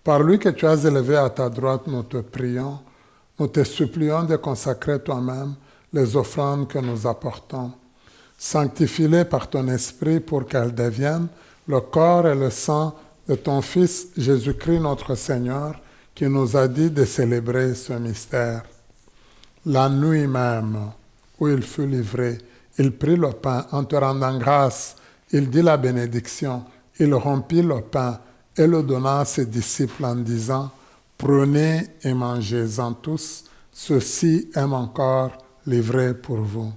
Par lui que tu as élevé à ta droite, nous te prions, nous te supplions de consacrer toi-même les offrandes que nous apportons. Sanctifie-les par ton esprit pour qu'elles deviennent le corps et le sang de ton Fils Jésus-Christ notre Seigneur, qui nous a dit de célébrer ce mystère. La nuit même où il fut livré, il prit le pain en te rendant grâce, il dit la bénédiction, il rompit le pain et le donna à ses disciples en disant, « Prenez et mangez-en tous, ceci est mon corps livré pour vous. »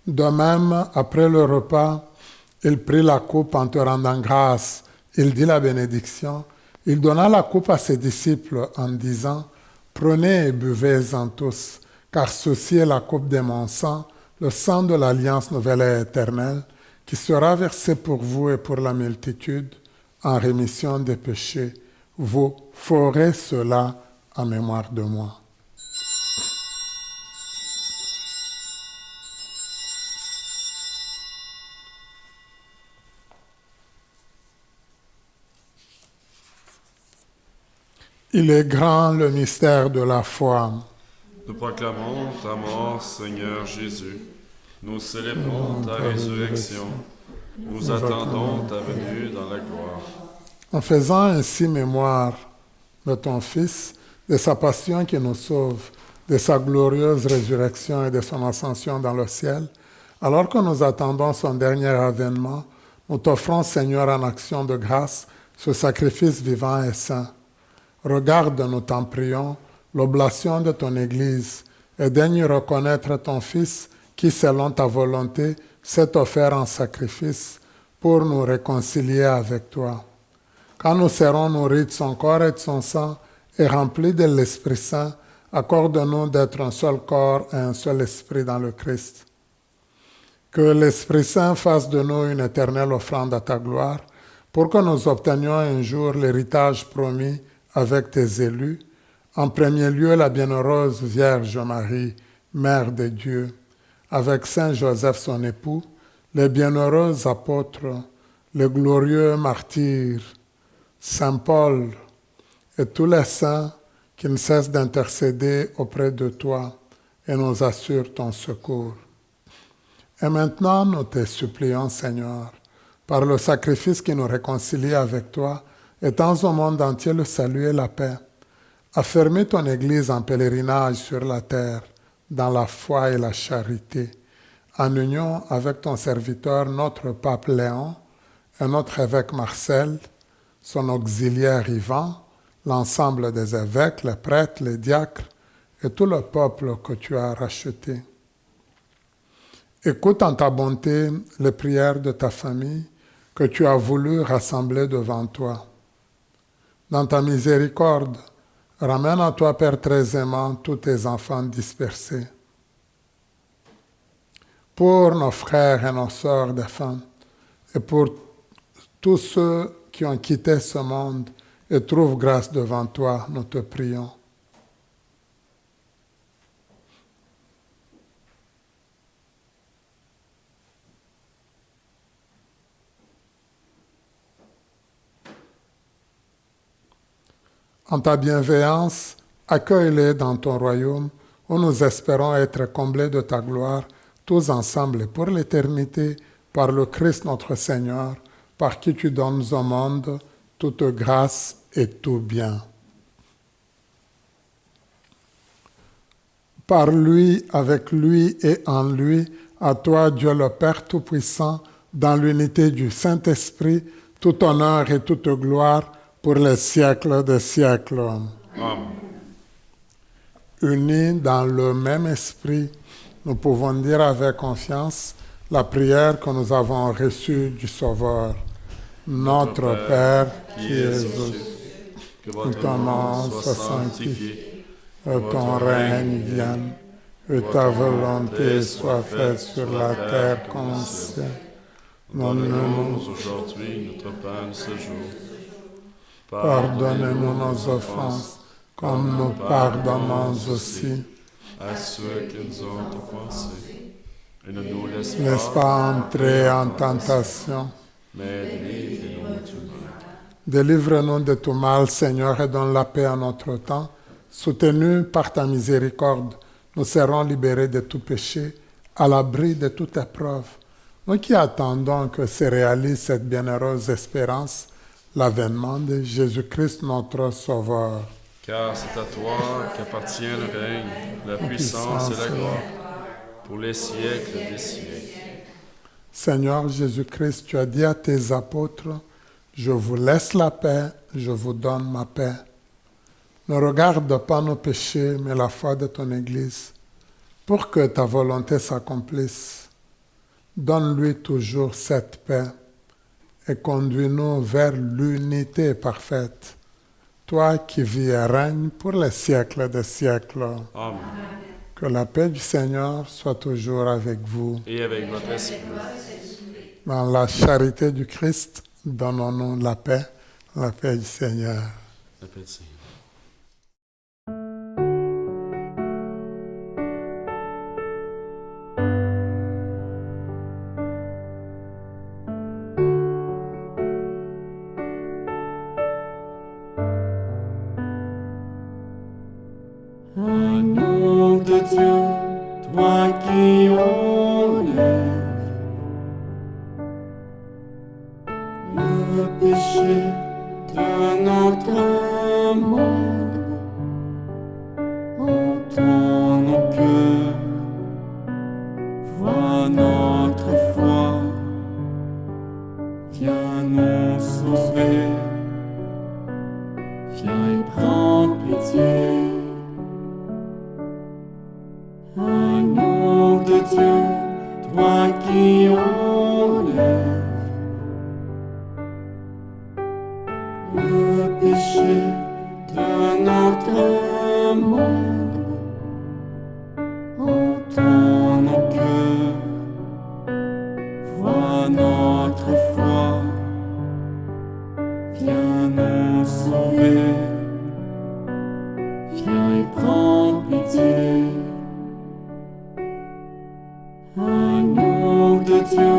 De même, après le repas, il prit la coupe en te rendant grâce. Il dit la bénédiction. Il donna la coupe à ses disciples en disant, « Prenez et buvez-en tous, car ceci est la coupe de mon sang, le sang de l'alliance nouvelle et éternelle, qui sera versé pour vous et pour la multitude en rémission des péchés. Vous ferez cela en mémoire de moi. » Il est grand le mystère de la foi. Nous proclamons ta mort, Seigneur Jésus. Nous célébrons ta résurrection. Nous attendons ta venue dans la gloire. En faisant ainsi mémoire de ton Fils, de sa passion qui nous sauve, de sa glorieuse résurrection et de son ascension dans le ciel, alors que nous attendons son dernier avènement, nous t'offrons, Seigneur, en action de grâce, ce sacrifice vivant et saint. Regarde, nous t'en prions, l'oblation de ton Église et daigne reconnaître ton Fils qui, selon ta volonté, s'est offert en sacrifice pour nous réconcilier avec toi. Quand nous serons nourris de son corps et de son sang et remplis de l'Esprit Saint, accorde-nous d'être un seul corps et un seul esprit dans le Christ. Que l'Esprit Saint fasse de nous une éternelle offrande à ta gloire, pour que nous obtenions un jour l'héritage promis avec tes élus, en premier lieu la bienheureuse Vierge Marie, Mère de Dieu, avec Saint Joseph son époux, les bienheureux apôtres, les glorieux martyrs, Saint Paul et tous les saints qui ne cessent d'intercéder auprès de toi et nous assurent ton secours. Et maintenant, nous te supplions, Seigneur, par le sacrifice qui nous réconcilie avec toi, étends au monde entier le salut et la paix. Affermis ton Église en pèlerinage sur la terre, dans la foi et la charité, en union avec ton serviteur, notre pape Léon, et notre évêque Marcel, son auxiliaire Ivan, l'ensemble des évêques, les prêtres, les diacres et tout le peuple que tu as racheté. Écoute en ta bonté les prières de ta famille que tu as voulu rassembler devant toi. Dans ta miséricorde, ramène à toi, Père, très aimant, tous tes enfants dispersés. Pour nos frères et nos sœurs défunts, et pour tous ceux qui ont quitté ce monde et trouvent grâce devant toi, nous te prions. En ta bienveillance, accueille-les dans ton royaume où nous espérons être comblés de ta gloire, tous ensemble et pour l'éternité, par le Christ notre Seigneur, par qui tu donnes au monde toute grâce et tout bien. Par lui, avec lui et en lui, à toi, Dieu le Père Tout-Puissant, dans l'unité du Saint-Esprit, tout honneur et toute gloire pour les siècles des siècles. Amen. Unis dans le même esprit, nous pouvons dire avec confiance la prière que nous avons reçue du Sauveur. Notre Père qui es aux cieux, que ton nom soit sanctifié, que ton règne vienne, que ta volonté soit faite sur la terre comme au ciel. Donne-nous aujourd'hui notre pain de ce jour. Pardonnez-nous nos offenses, comme nous pardonnons aussi. À ceux qui nous ont offensés. Et ne nous laisse pas entrer en tentation, mais délivre-nous du mal. Délivre-nous de tout mal, Seigneur, et donne la paix à notre temps. Soutenus par ta miséricorde, nous serons libérés de tout péché, à l'abri de toute épreuve. Nous qui attendons que se réalise cette bienheureuse espérance, l'avènement de Jésus-Christ notre Sauveur. Car c'est à toi qu'appartient le règne, la puissance et la gloire, pour les siècles des siècles. Seigneur Jésus-Christ, tu as dit à tes apôtres, « Je vous laisse la paix, je vous donne ma paix. » Ne regarde pas nos péchés, mais la foi de ton Église, pour que ta volonté s'accomplisse. Donne-lui toujours cette paix et conduis-nous vers l'unité parfaite. Toi qui vis et règnes pour les siècles des siècles. Amen. Que la paix du Seigneur soit toujours avec vous. Et avec votre esprit. Dans la charité du Christ, donnons-nous la paix du Seigneur. La paix du Seigneur. Agneau de Dieu, toi qui enlèves le péché de notre monde, entends nos cœurs, vois notre foi, viens nous sauver, viens et prends pitié. Agneau de Dieu, toi qui enlèves le péché de notre monde, entends nos cœurs, vois notre foi, Agneau de Dieu,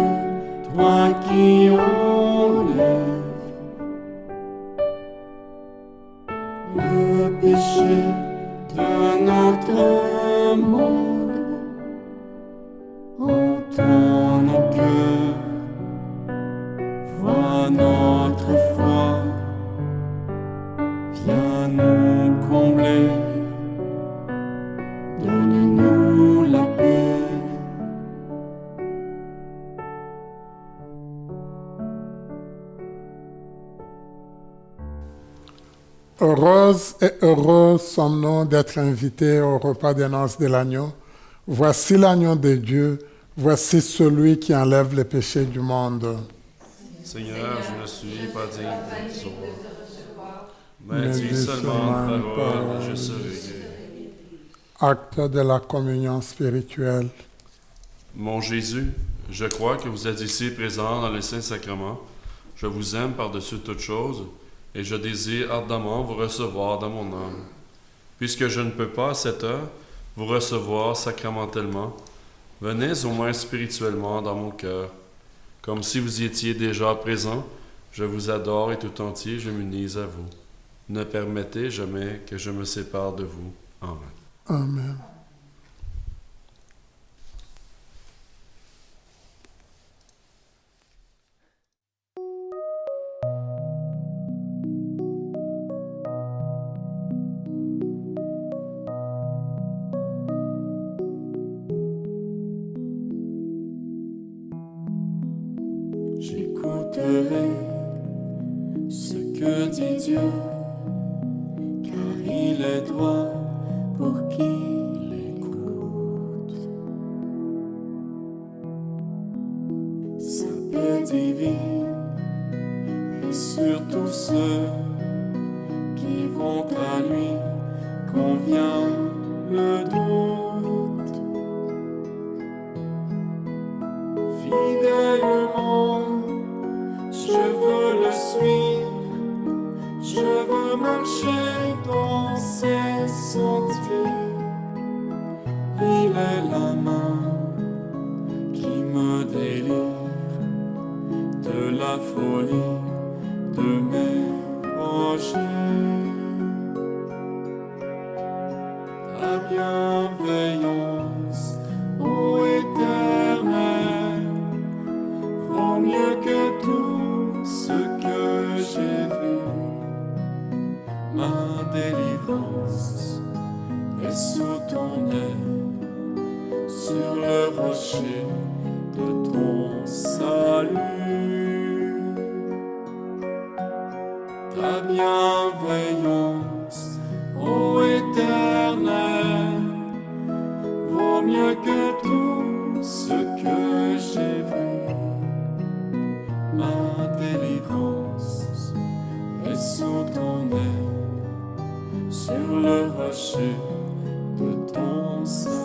toi qui enlèves le péché de notre monde, entends nos cœurs, vois notre foi, viens nous combler, donne-nous la paix. Heureuse et heureux sommes-nous d'être invités au repas des noces de l'agneau. Voici l'agneau de Dieu, voici celui qui enlève les péchés du monde. Seigneur, je ne suis pas digne de te recevoir, mais Mais dis dis seulement seulement une une parole parole. et je serai guéri. Acte de la communion spirituelle. Mon Jésus, je crois que vous êtes ici présent dans les saints sacrements. Je vous aime par-dessus toutes choses et je désire ardemment vous recevoir dans mon âme. Puisque je ne peux pas à cette heure vous recevoir sacramentellement, venez au moins spirituellement dans mon cœur. Comme si vous y étiez déjà présent, je vous adore et tout entier je m'unis à vous. Ne permettez jamais que je me sépare de vous. Amen. Amen. J'écouterai ce que dit Dieu, car il est droit pour qui l'écoute. Sa paix divine et sur tous ceux qui vont à lui convient le doute. Fidèlement, je veux le suivre, je veux marcher dans ses sentiers. Il est la main qui me délivre de la folie de mes projets. Ta bienveillance, ô Éternel, vaut mieux que tout ce que j'ai vu. Ma délivrance est sous ton aile, sur le rocher de ton salut. Ta bienveillance, ô Éternel, vaut mieux que tout ce que j'ai vu. Ma délivrance est sous ton aile, sur le rocher de ton salut.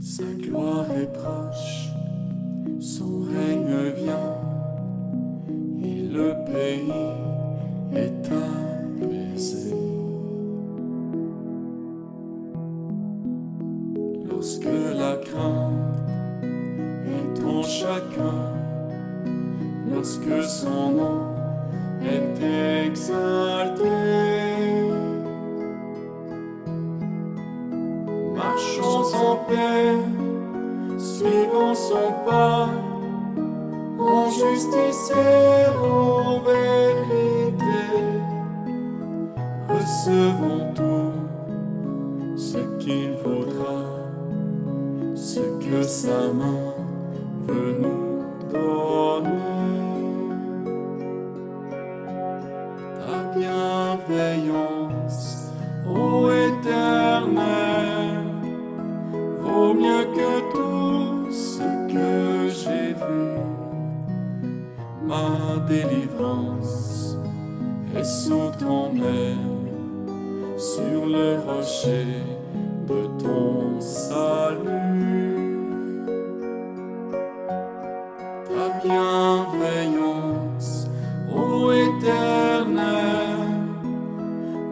Sa gloire est proche, son règne vient, et le pays est apaisé. Lorsque la crainte est en chacun, lorsque son nom est exalté, marchons en paix, suivons son pas, en justice et en vérité. Recevons tout ce qu'il faudra, ce que sa main veut nous donner. Ta bienveillance, ô Éternel, vaut mieux que tout ce que j'ai vu. Ma délivrance est sous ton aile, sur le rocher de ton salut. Ta bienveillance, ô Éternel, connais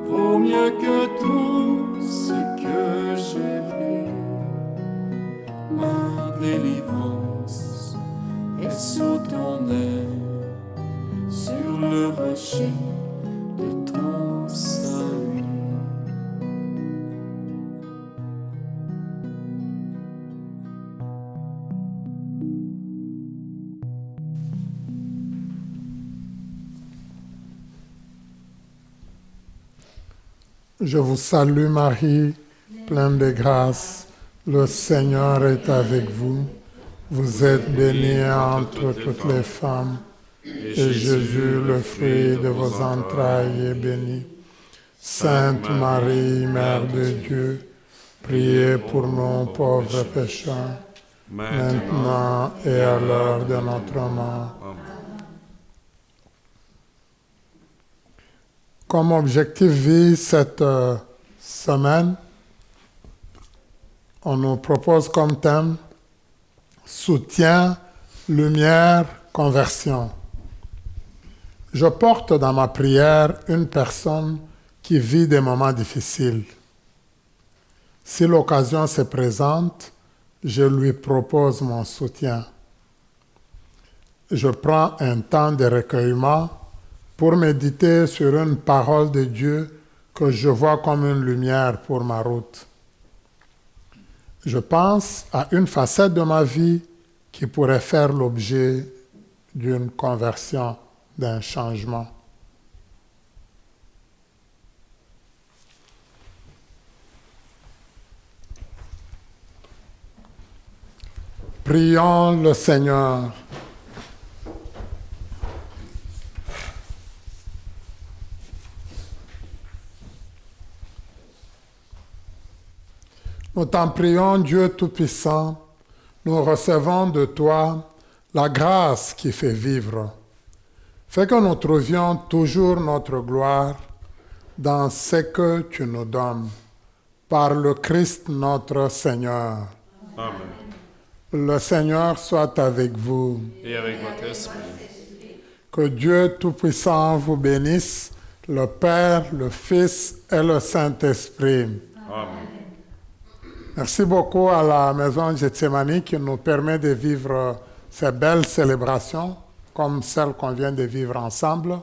vaut mieux que tout ce que j'ai vu. Ma délivrance est sous ton aile, sur le rocher de ton salut. Je vous salue Marie, pleine de grâce, le Seigneur est avec vous. Vous êtes bénie entre toutes les femmes, et Jésus, le fruit de vos entrailles, est béni. Sainte Marie, Mère de Dieu, priez pour nous pauvres pécheurs, maintenant et à l'heure de notre mort. Comme objectif vie cette semaine, on nous propose comme thème soutien, lumière, conversion. Je porte dans ma prière une personne qui vit des moments difficiles. Si l'occasion se présente, je lui propose mon soutien. Je prends un temps de recueillement pour méditer sur une parole de Dieu que je vois comme une lumière pour ma route. Je pense à une facette de ma vie qui pourrait faire l'objet d'une conversion, d'un changement. Prions le Seigneur. Nous t'en prions, Dieu Tout-Puissant, nous recevons de toi la grâce qui fait vivre. Fais que nous trouvions toujours notre gloire dans ce que tu nous donnes, par le Christ notre Seigneur. Amen. Le Seigneur soit avec vous. Et avec votre esprit. Que Dieu Tout-Puissant vous bénisse, le Père, le Fils et le Saint-Esprit. Amen. Merci beaucoup à la Maison Gethsemane qui nous permet de vivre ces belles célébrations comme celles qu'on vient de vivre ensemble.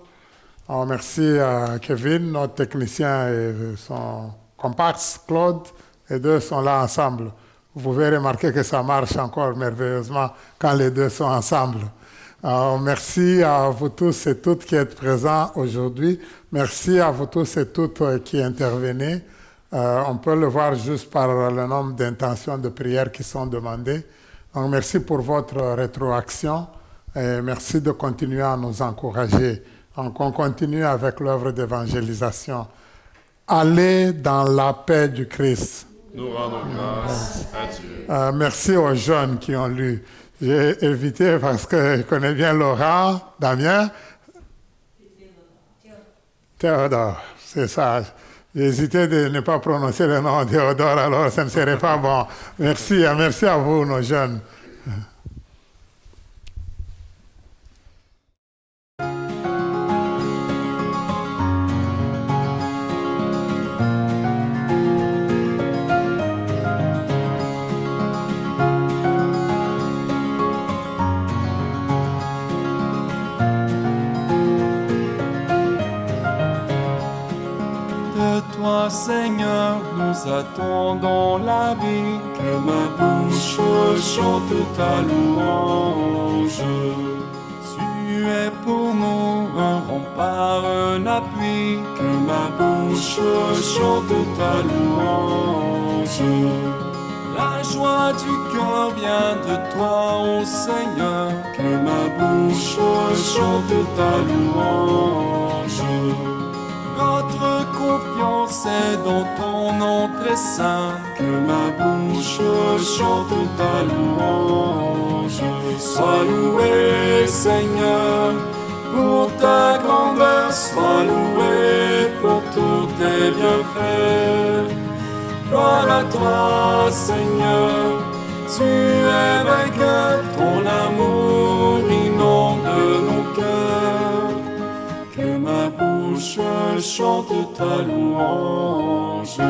Alors, merci à Kevin, notre technicien, et son comparse Claude. Les deux sont là ensemble. Vous pouvez remarquer que ça marche encore merveilleusement quand les deux sont ensemble. Alors, merci à vous tous et toutes qui êtes présents aujourd'hui. Merci à vous tous et toutes qui intervenez. On peut le voir juste par le nombre d'intentions de prière qui sont demandées. Donc, merci pour votre rétroaction et merci de continuer à nous encourager. Donc, on continue avec l'œuvre d'évangélisation. Allez dans la paix du Christ. Nous rendons grâce à Dieu. Merci aux jeunes qui ont lu. J'ai évité parce que je connais bien Laurent, Damien. Théodore, c'est ça. J'ai hésité de ne pas prononcer le nom Théodore, alors ça ne serait pas bon. Merci à vous, nos jeunes. Toi, Seigneur, nous attendons la vie, que ma bouche chante ta louange. Tu es pour nous un rempart, un appui, que ma bouche chante ta louange. La joie du cœur vient de toi, ô Seigneur, que ma bouche chante ta louange. Notre confiance est dans ton nom très saint, que ma bouche chante ta louange. Sois loué, Seigneur, pour ta grandeur, sois loué pour tous tes bienfaits. Gloire à toi, Seigneur, tu es vainqueur, ton amour inonde nos cœurs. Que ma ma bouche chante ta louange.